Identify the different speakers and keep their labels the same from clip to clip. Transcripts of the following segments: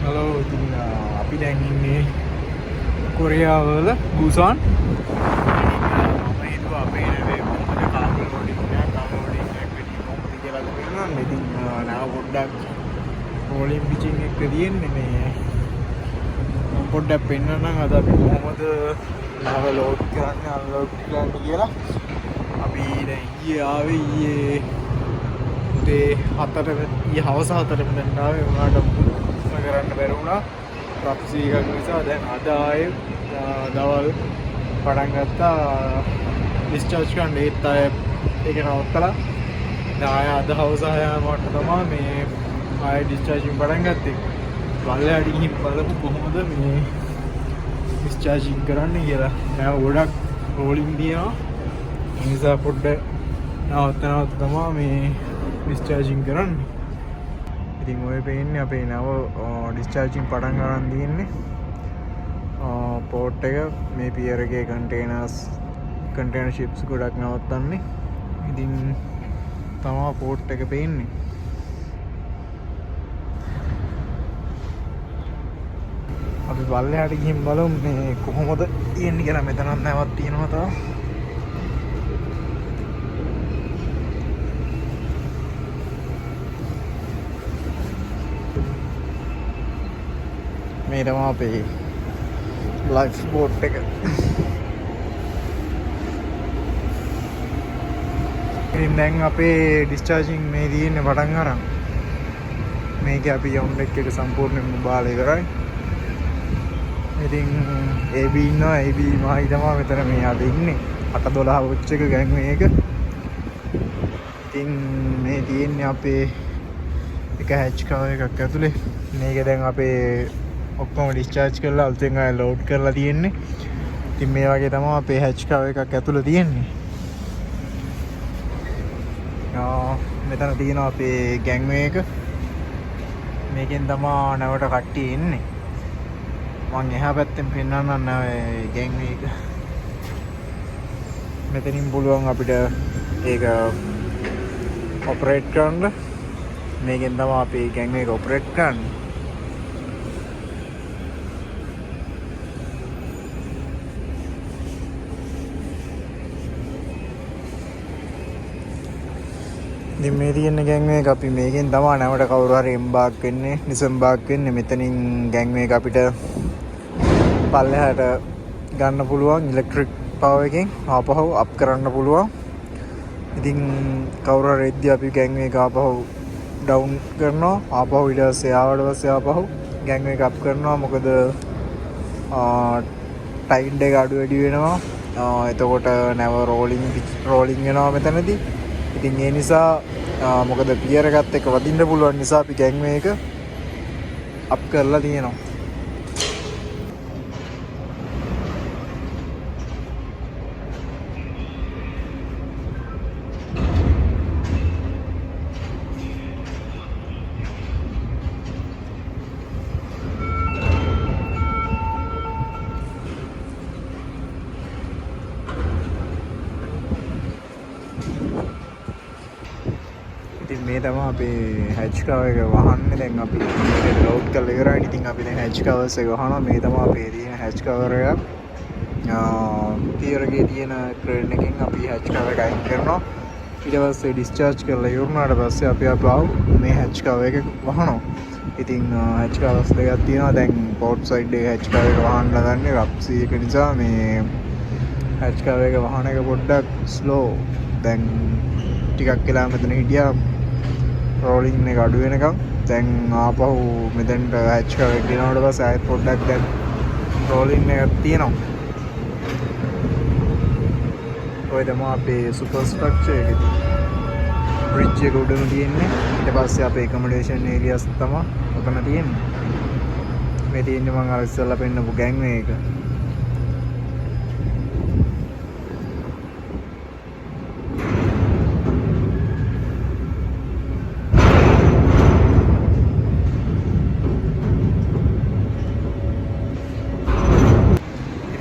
Speaker 1: Hello ඉතින් අපි දැන් ඉන්නේ කොරියාවල බුසාන්. මම හිතුවා අපේ නේද කොහොමද කාර්බන් ලෝඩින් එකක් වැඩි කොහොමද කියලා බලන්න. ඉතින් නාව පොඩ්ඩක් රෝලින් පිචින් එක තියෙන්නේ මේ මම පොඩ්ඩක් පෙන්නන්නම් අද අපි කොහොමද නාව ලෝඩ් කරන්නේ අන්ලෝඩ් කරන්නේ කියලා. අපි දැන් ඊයේ උදේ 4ට ඊයේ හවස 4ට මෙතන ආවේ උනාට කරන්න බැරි වුණා රප්සී එකක් නිසා. දැන් අද ආයේ දවල් පටන් ගත්තා ඩිස්චාර්ජ් කරන්න. ඒත් අය ඒක නවත්තලා දැන් ආයේ අද හවස 6:00ට තමයි මේ ආයේ ඩිස්චාර්ජින් පටන් ගත්තේ. පල්ලෙහාට ගිහින් බලමු කොහොමද මේ ඩිස්චාර්ජින් කරන්නේ කියලා. නෑ ගොඩක් රෝලින් තියෙනවා. ඒ නිසා පොඩ්ඩ නවත්ත තමයි මේ ඩිස්චාර්ජින් කරන්නේ. ඉතින් ඔය පේන්නේ අපේ නව ඩිස්චාර්ජින් පටන් ගන්න තියෙන්නේ පෝට් එක. මේ පියර් එකේ කන්ටේනර් ෂිප්ස් ගොඩක් නවත්තන්නේ. ඉතින් තමයි පෝට් එක පේන්නේ. අපි පල්ලෙහාට ගිහින් බලමු මේ කොහොමද තියෙන්නේ කියලා. මෙතනත් නැවක් තියෙනවා තාම. මේ තමයි අපේ ලයිෆ් බෝට් එක. ඉතින් දැන් අපේ ඩිස්චාර්ජින් මේ තියෙන්නේ පටන් අරන්. මේක අපි යවුන් ඩෙක් එක සම්පූර්ණයෙන්ම බාලා ඉවරයි. ඉතින් AB ඉන්නවා. AB මහයි තමයි මෙතන මේ අද ඉන්නේ 8:12 වොච් එක ගෑන්වේ එක. ඉතින් මේ තියෙන්නේ අපේ එක හැච් කවර් එකක් ඇතුලේ. මේක දැන් අපේ ඔක්කොම ඩිස්චාර්ජ් කරලා අලුතෙන් ආයෙ ලෝඩ් කරලා තියෙන්නේ. ඉතින් මේ වගේ තමයි අපේ හැච් කවර් එකක් ඇතුළේ තියෙන්නේ. මෙතන තියෙනවා අපේ ගෑන්වේ එක. මේකෙන් තමයි නැවට කට්ටිය එන්නේ. මම එහා පැත්තෙන් පෙන්නන්නම් නැවේ ගෑන්වේ එක. මෙතනින් පුළුවන් අපිට ඒක ඔපරේට් කරන්න. මේකෙන් තමයි අපේ ගෑන්වේ එක ඔපරේට් කරන්නේ. ඉතින් මේ තියෙන ගෑන්වේ එක අපි මේකෙන් තමයි නැවට කවුරු හරි එම්බාක් වෙන්නේ නිසම්බාක් වෙන්නේ. මෙතනින් ගෑන්වේ එක අපිට පල්ලෙහාට ගන්න පුළුවන් ඉලෙක්ට්‍රික් පවර් එකෙන් ආපහු අප් කරන්න පුළුවන්. ඉතින් කවුරු හරි එද්දි අපි ගෑන්වේ එක ආපහු ඩවුන් කරනවා. ආපහු ඊට පස්සේ ආවට පස්සේ ආපහු ගෑන්වේ එක අප් කරනවා. මොකද ටයිඩ් එක අඩු වැඩි වෙනවා. එතකොට නැව රෝලින් වෙනවා මෙතනදී. ඉතින් ඒ නිසා මොකද පියර් එකත් එක්ක වදින්න පුළුවන් නිසා අපි ගෑන්වේ එක අප් කරලා තියෙනවා. මේ තමයි අපේ හැච් කවර් එක වහන්නේ. දැන් අපි මේක ලෝඩ් කරලා ඉවරයි. ඉතින් අපි දැන් හැච් කවර්ස් එක වහනවා. මේ තමයි අපේ තියෙන හැච් කවර් එක. පියර් එකේ තියෙන ක්‍රේන් එකෙන් අපි හැච් කවර් එක අයින් කරනවා. ඊට පස්සේ ඩිස්චාර්ජ් කරලා ඉවරනාට පස්සේ අපි ආපහු මේ හැච් කවර් එක වහනවා. ඉතින් හැච් කවර්ස් දෙකක් තියෙනවා. දැන් පෝට් සයිඩ් එකේ හැච් කවර් එක වහන්න හදන්නේ රප්සී එක නිසා. මේ හැච් කවර් එක වහන එක පොඩ්ඩක් ස්ලෝ. දැන් ටිකක් වෙලා මෙතන හිටියා රෝලින් එක අඩු වෙනකම්. දැන් ආපහු මෙතෙන්ට හැච් කවර් එක ගෙනාවට පස්සේ ආයෙත් පොඩ්ඩක් දැන් රෝලින් එකක් තියෙනවා. ඔය තමයි අපේ සුපර් ස්ට්‍රක්චර් එකේ බ්‍රිජ් එක උඩම තියෙන්නේ. ඊට පස්සේ අපේ ඇකොමඩේෂන් ඒරියාස් තමයි ඔතන තියෙන්නේ. මේ තියෙන්නේ මම අර ඉස්සෙල්ලා පෙන්නපු ගෑන්වේ එක.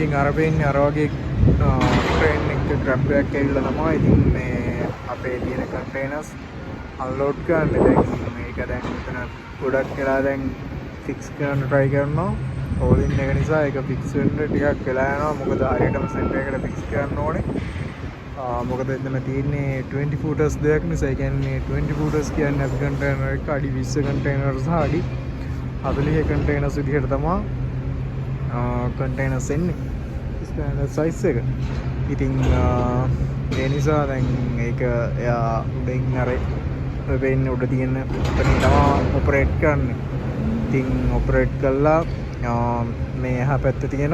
Speaker 1: ඉතින් අර පේන්නේ අර වගේ ට්‍රේන් එක ට්‍රැප් එකක් ඇවිල්ලා තමයි ඉතින් මේ අපේ තියෙන කන්ටේනර්ස් අන්ලෝඩ් කරන්න. දැන් මේක දැන් මෙතන ගොඩක් වෙලා දැන් ෆික්ස් කරන්න try කරනවා. රෝලින් එක නිසා ඒක ෆික්ස් වෙන්න ටිකක් වෙලා යනවා. මොකද හරියටම සෙන්ටර් එකට ෆික්ස් කරන්න ඕනේ. මොකද එතන තියෙන්නේ 20 footers දෙයක් නිසා. ඒ කියන්නේ 20 footers කියන්නේ අපි කන්ටේනර් එක අඩි 20 කන්ටේනර් සහ අඩි 40 කන්ටේනර්ස් විදිහට තමයි කන්ටේනර්ස් එන්නේ. ස්ටෑන්ඩඩ් සයිස් එක. ඉතින් ඒ නිසා දැන් ඒක එයා උඩින් අර වෙන්නේ උඩ තියෙන එතනින් තමයි ඔපරේට් කරන්නේ. ඉතින් ඔපරේට් කළා මේ එහා පැත්තේ තියෙන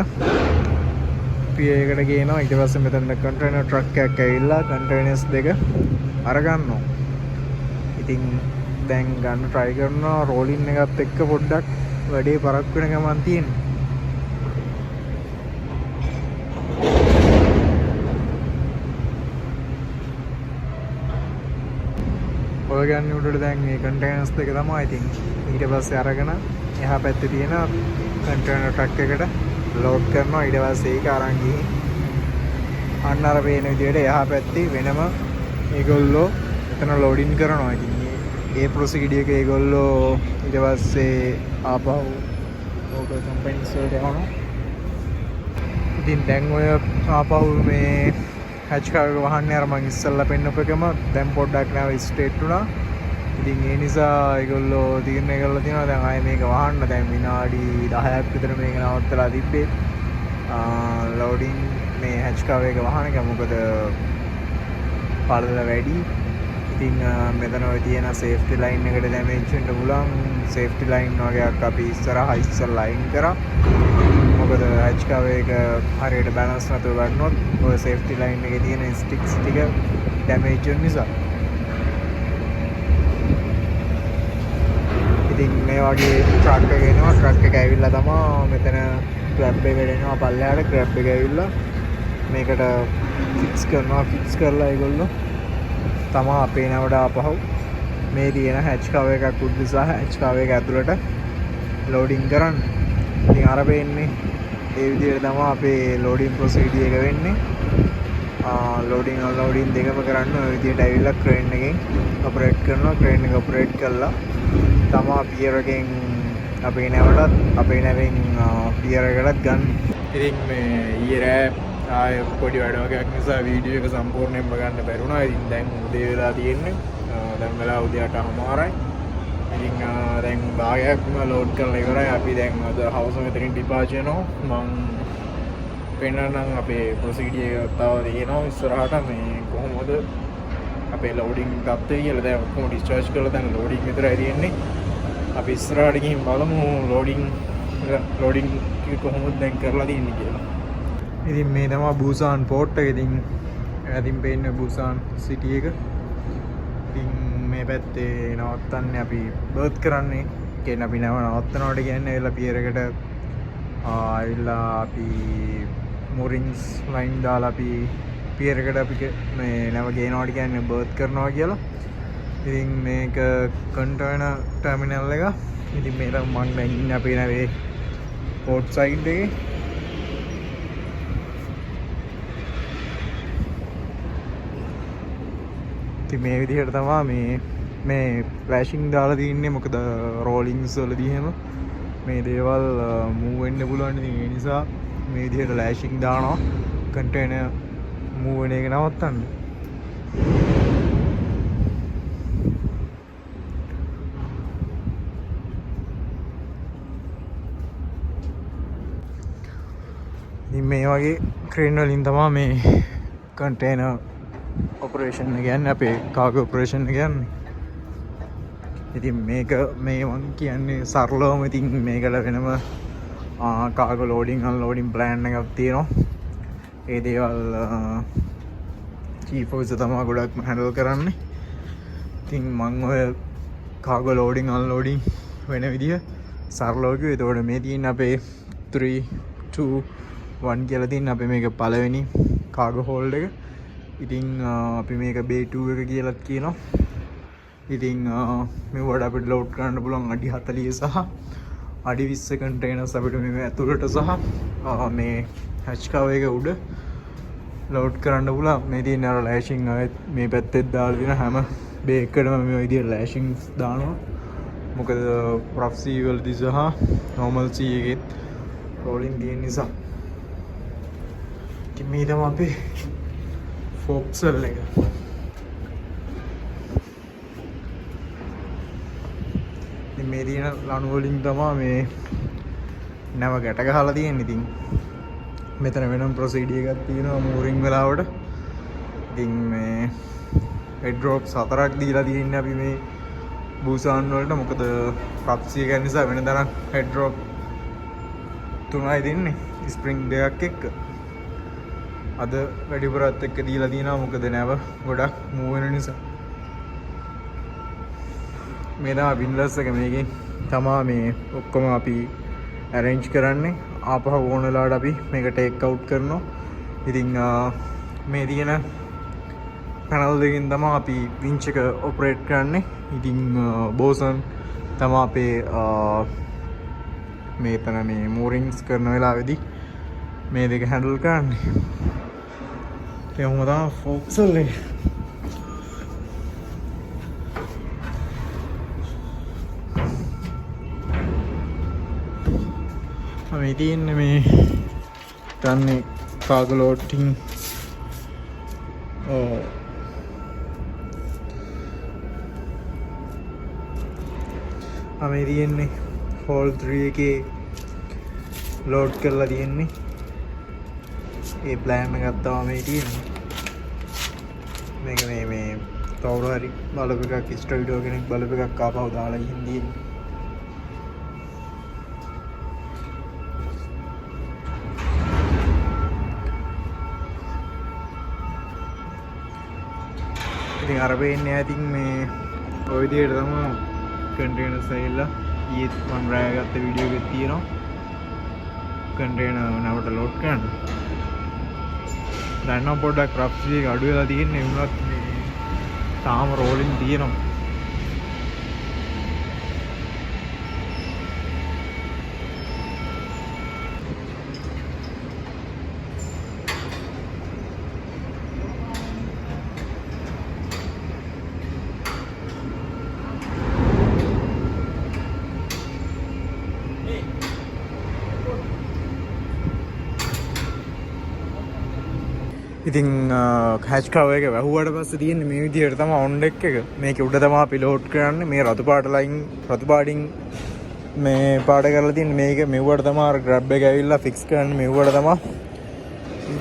Speaker 1: PA එකට ගේනවා. ඊට පස්සේ මෙතන කන්ටේනර් ට්‍රක් එකක් ඇවිල්ලා කන්ටේනර්ස් දෙක අරගන්නවා. ඉතින් දැන් ගන්න try කරනවා. රෝලින් එකත් එක්ක පොඩ්ඩක් වැඩේ පරක් වෙන ගමන් තියෙනවා. ඔය ගන්න උඩට දැන් මේ කන්ටේනර්ස් දෙක තමයි. ඉතින් ඊට පස්සේ අරගෙන එහා පැත්තේ තියෙන කන්ටේනර් ට්‍රක් එකට ලෝඩ් කරනවා. ඊට පස්සේ ඒක අරන් ගිහින් අන්න අර පේන විදිහට එහා පැත්තේ වෙනම ඒගොල්ලෝ එතන ලෝඩින් කරනවා. ඉතින් ඒ ප්‍රොසීඩියර් එක ඒගොල්ලෝ ඊට පස්සේ ආපහු ඕක කම්පැනිස් වලට යවනවා. ඉතින් දැන් ඔය ආපහු මේ හැච් කාර් එක වහන්නේ අර මං ඉස්සල්ලා පෙන්නපු එකම දැන් පොඩ්ඩක් නැව ස්ට්‍රේට් වුණා. ඉතින් ඒ නිසා ඒගොල්ලෝ තීරණය කරලා තියෙනවා දැන් ආයේ මේක වහන්න. දැන් විනාඩි 10ක් විතර මේක නවත්තලා තිබ්බේ. ලෝඩින් මේ හැච් කාර් එක වහන එක මොකද පළල වැඩි. ඉතින් මෙතන ඔය තියෙන සේෆ්ටි ලයින් එකට ඩැමේජ් වෙන්න පුළුවන්. සේෆ්ටි ලයින් වගේක් අපි ඉස්සරහා ලයින් කරා. මොකද හැච් කාර් එක හරියට බැලන්ස් නැතුව ගන්නොත් ඔය සේෆ්ටි ලයින් එකේ තියෙන ස්ටික්ස් ටික ඩැමේජ් වෙන නිසා. ඉතින් මේ වගේ ට්‍රක් එක එනවා. ට්‍රක් එක ඇවිල්ලා තමයි මෙතන ක්‍රැබ් එක දෙනවා පල්ලෙහාට. ක්‍රැබ් එක ඇවිල්ලා මේකට ෆික්ස් කරනවා. ෆික්ස් කරලා ඒගොල්ලෝ තමා අපේ නැවට ආපහු මේ තියෙන හැච් කාර් එකක් උඩ සහ හැච් කාර් එක ඇතුළට ලෝඩින් කරන්න. ඉතින් අර වෙන්නේ ඒ විදිහට තමයි අපේ ලෝඩින් ප්‍රොසීඩියර් එක වෙන්නේ. ලෝඩින් අන්ලෝඩින් දෙකම කරන්න ඔය විදිහට ඇවිල්ලා ක්‍රේන් එකෙන් ඔපරේට් කරනවා. ක්‍රේන් එක ඔපරේට් කළා තමා පියර් එකෙන් අපේ නැවටත් අපේ නැවෙන් පියර් එකටත් ගන්න. ඉතින් මේ ඊයේ රෑ ආයෙ පොඩි වැඩ වගේක් නිසා වීඩියෝ එක සම්පූර්ණයෙන්ම ගන්න බැරි වුණා. ඉතින් දැන් උදේ වෙලා තියෙන්නේ. දැන් වෙලා උදේ 8:00මාරයි. ඉතින් දැන් භාගයක්ම ලෝඩ් කරලා ඉවරයි. අපි දැන් අද හවස මෙතනින් ඩිපාර්චර් වෙනවා. මම පෙන්නන්නම් අපේ ප්‍රොසීඩියර් එක තව තියෙනවා ඉස්සරහට මේ කොහොමද අපේ ලෝඩින් තත්ත්වය කියලා. දැන් ඔක්කොම ඩිස්චාර්ජ් කරලා දැන් ලෝඩින් විතරයි තියෙන්නේ. අපි ඉස්සරහට ගිහින් බලමු ලෝඩින් කොහොමද දැන් කරලා තියෙන්නේ කියලා. ඉතින් මේ තමයි බුසාන් පෝට් එක. ඉතින් පේන්නේ බුසාන් සිටි එක. ඉතින් මේ පැත්තේ නවත්තන්නේ අපි බර්ත් කරන්නේ. කියන්නේ අපි නවත්තනවට කියන්නේ එලා පියර් එකට ආවිලා අපි මොරින්ස් ලයින් දාලා අපි පියර් එකට අපි මේ නැව ගේනවට කියන්නේ බර්ත් කරනවා කියලා. ඉතින් මේක කන්ටේනර් ටර්මිනල් එක. ඉතින් මේක මම දැන් ඉන්නේ අපේ නැවේ පෝට් සයිඩ් එකේ. ඉතින් මේ විදිහට තමයි මේ ෆ්ලෑෂින් දාලා තින්නේ. මොකද රෝලින්ග්ස් වලදී එහෙම මේ දේවල් මූව් වෙන්න පුළුවන්. ඉතින් ඒ නිසා මේ විදිහට ෆ්ලෑෂින් දානවා කන්ටේනර් මූව් වෙන එක නවත්තන්න. ඉතින් මේ වගේ ක්‍රේන් වලින් තමයි මේ කන්ටේනර් ඔපරේෂන් එක කියන්නේ අපේ කාගෝ ඔපරේෂන් එක කියන්නේ. ඉතින් මේක මේ මං කියන්නේ සරලවම ඉතින් මේකට වෙනම කාගෝ ලෝඩින් අන්ලෝඩින් ප්ලෑන් එකක් තියෙනවා. ඒ දේවල් චීෆ් ඔෆිසර් තමයි ගොඩක්ම හැන්ඩල් කරන්නේ. ඉතින් මං ඔය කාගෝ ලෝඩින් අන්ලෝඩින් වෙන විදිහ සරලව කිව්වා. එතකොට මේ තියෙන අපේ 3 2 1 කියලා තියෙන අපේ මේක පළවෙනි කාගෝ හෝල්ඩ් එක. ඉතින් අපි මේක බේ 2 එක කියලාත් කියනවා. ඉතින් මේවට අපිට ලෝඩ් කරන්න පුළුවන් අඩි 40 සහ අඩි 20 කන්ටේනර්ස් අපිට මේ ඇතුළට සහ මේ හැච් කාර් එක උඩ ලෝඩ් කරන්න පුළුවන්. මේ තියෙන අර ලෑෂින් ආයෙත් මේ පැත්තෙත් දාලා දෙන හැම බේ එකකටම මේ විදිහට ලෑෂින්ස් දානවා. මොකද රෆ් සී වලදී සහ නෝමල් සී එකෙත් රෝලින් තියෙන නිසා. ඉතින් මේ තමයි අපේ ෆොක්සල් එක. ඉතින් මේ තියෙන ලණු වලින් තමයි මේ නැව ගැට ගහලා තියෙන්නේ. ඉතින් මෙතන වෙනම ප්‍රොසීඩියර් එකක් තියෙනවා මූරින් වෙලාවට. ඉතින් මේ හෙඩ් ඩ්‍රොප්ස් 4ක් දීලා තියෙන්නේ අපි මේ බූසාන් වලට. මොකද ප්‍රොප්සි එක නිසා වෙන තරම් හෙඩ් ඩ්‍රොප් 3යි දෙන්නේ ස්ප්‍රින්ග් දෙකක් එක්ක. අද වැඩිපුරත් එක්ක දීලා තියෙනවා මොකද නැව ගොඩක් මූව් වෙන නිසා. මේ තමයි වින්ලර්ස් එක. මේකෙන් තමයි මේ ඔක්කොම අපි arrange කරන්නේ. ආපහු ඕන වෙලාවට අපි මේක ටේක් අවුට් කරනවා. ඉතින් මේ තියෙන පැනල් දෙකෙන් තමයි අපි වින්ච් එක ඔපරේට් කරන්නේ. ඉතින් බෝසන් තමයි අපේ මේතන මේ මූරින්ග්ස් කරන වෙලාවේදී මේ දෙක හැන්ඩල් කරන්නේ. එහෙම තමයි ෆොක්සල් එක. මේ තියෙන්නේ මේ තන්නේ කාගලෝටින් මේ තියෙන්නේ හෝල් 3 එකේ ලෝඩ් කරලා තියෙන්නේ. ඒ ප්ලෑන් එකක් තමයි මේ තියෙන්නේ. මේක මේ කවුරු හරි බලපු එකක් ස්ටඩියෝ කෙනෙක් බලපු එකක් ආපහු දාලා ගිහින් තියෙන්නේ. ඉතින් අර වෙන්නේ ඉතින් මේ ඔය විදිහට තමයි කන්ටේනර්ස් ඇවිල්ලා ඊත් මම රෑ ගත්ත වීඩියෝ එකක් තියෙනවා. කන්ටේනර් නවට ලෝඩ් කරන්න. දැන් නම් පොඩ්ඩක් රෆ්සි එක අඩු වෙලා තියෙන්නේ. වුණත් මේ තාම රෝලින් තියෙනවා. ඉතින් හැච් කවර් එක වැහුවට පස්සේ තියෙන්නේ මේ විදිහට තමයි ඔන් ඩෙක් එක. මේක උඩ තමයි අපි ලෝඩ් කරන්නේ. මේ රතු පාට ලයින් රතු පාටින් මේ පාට කරලා තියෙන්නේ. මේක මෙව්වට තමයි අර ග්‍රැබ් එක ඇවිල්ලා ෆික්ස් කරන්නේ. මෙව්වට තමයි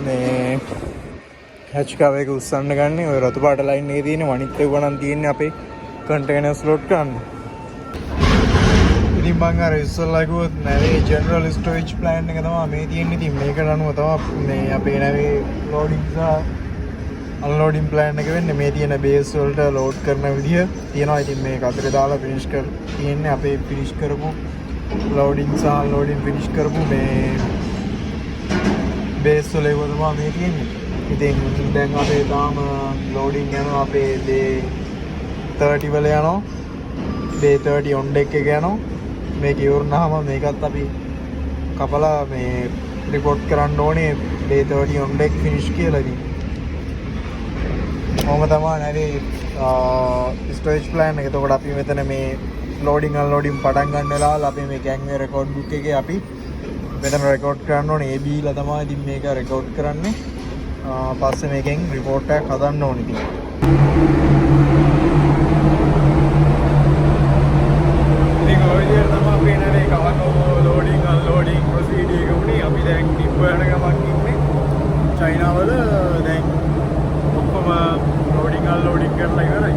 Speaker 1: මේ හැච් කවර් එක උස්සන්න ගන්නේ. ඔය රතු පාට ලයින් එකේ තියෙන වනිත් එක ගණන් තියෙන්නේ අපේ කන්ටේනර්ස් ලෝඩ් කරන්න. ඉතින් මම අර ඉස්සෙල්ලා කිව්වොත් නැවේ ජෙනරල් ස්ටෝරේජ් ප්ලෑන් එක තමයි මේ තියෙන්නේ. ඉතින් මේකට අනුව තමයි මේ අපේ නැවේ ලෝඩින් සහ අන්ලෝඩින් ප්ලෑන් එක වෙන්නේ. මේ තියෙන බේස් වලට ලෝඩ් කරන විදිය තියෙනවා. ඉතින් මේක අතරේ දාලා ෆිනිෂ් කර තියෙන්නේ අපේ ෆිනිෂ් කරපු ලෝඩින් සහ අන්ලෝඩින් ෆිනිෂ් කරපු මේ බේස් වල ඒක තමයි මේ තියෙන්නේ. ඉතින් දැන් අපේ තාම ලෝඩින් යනවා. අපේ day 30 වල යනවා. day 30 on deck එක යනවා. මේක ඉවරනහම මේකත් අපි කපලා මේ රිපෝට් කරන්න ඕනේ day 30 on deck finish කියලා. ඉතින් මොකම තමයි නැරේ ස්ටෝරේජ් ප්ලෑන් එක. එතකොට අපි මෙතන මේ ලෝඩින් අන්ලෝඩින් පටන් ගන්න වෙලාවල අපි මේ ගෑන්ගේ රෙකෝඩ් බුක් එකේ අපි මෙතන රෙකෝඩ් කරන්න ඕනේ. AB ලා තමයි ඉතින් මේක රෙකෝඩ් කරන්නේ. පස්සේ මේකෙන් රිපෝට් එකක් හදන්න ඕනේ. ඉතින් ඔය විදිහට තමයි අපේ නැරේ කවර් ලෝඩින් අන්ලෝඩින් ප්‍රොසීඩියර් එක උනේ. අපි දැන් නිප්ප යන ගමන් ඉන්නේ චයිනාවල. දැන් ඔක්කොම ලෝඩින් අන්ලෝඩින් කරලා ඉවරයි.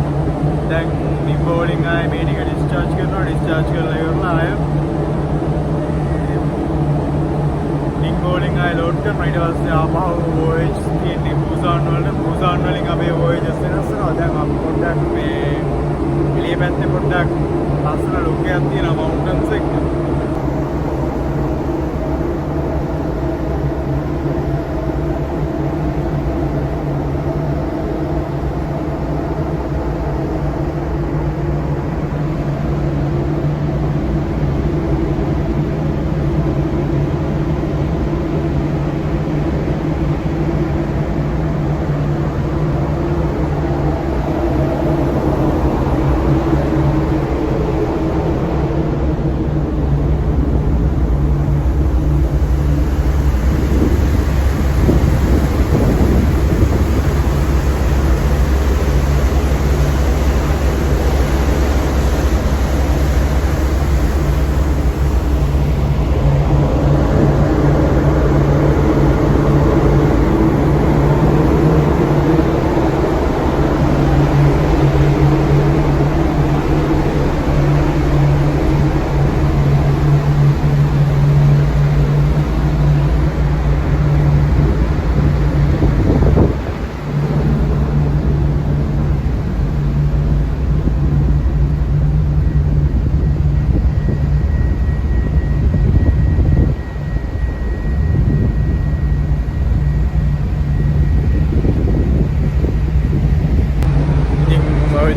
Speaker 1: දැන් නිප්ප වලින් ආයේ මේ ටික ඩිස්චාර්ජ් කරනවා. ඩිස්චාර්ජ් කරලා ඉවරලා ආයේ නිප්ප වලින් ආයේ ලෝඩ් කරනවා. ඊට පස්සේ ආපහු OH තියෙන්නේ බූසාන් වලට. බූසාන් වලින් අපේ OHs වෙනස් වෙනවා. දැන් අපි පොඩ්ඩක් මේ එළිය පැත්තේ පොඩ්ඩක් ලස්සන ලුක් එකක් තියෙනවා මවුන්ටන්ස් එක.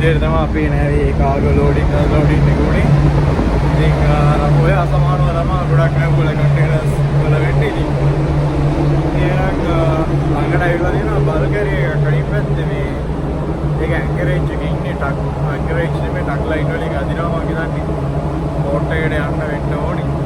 Speaker 1: විදිහට තමයි අපේ නෑවේ ඒ කාගෝ ලෝඩින් එක උනේ. ඉතින් ඔය අසමානව තමයි ගොඩක් නෑවල කන්ටේනර්ස් වල වෙන්නේ ඉතින්. එහෙනම් ළඟට ඇවිල්ලා තියෙනවා බල්ගරිය කඩින් පැත්තේ මේ ඒක ඇන්කරේජ් එකේ ඉන්නේ ටක් ඇන්කරේජ් නෙමෙයි ටක් ලයින් වලින් අදිනවා මම හිතන්නේ. පෝට් එකට යන්න වෙන්න ඕනි.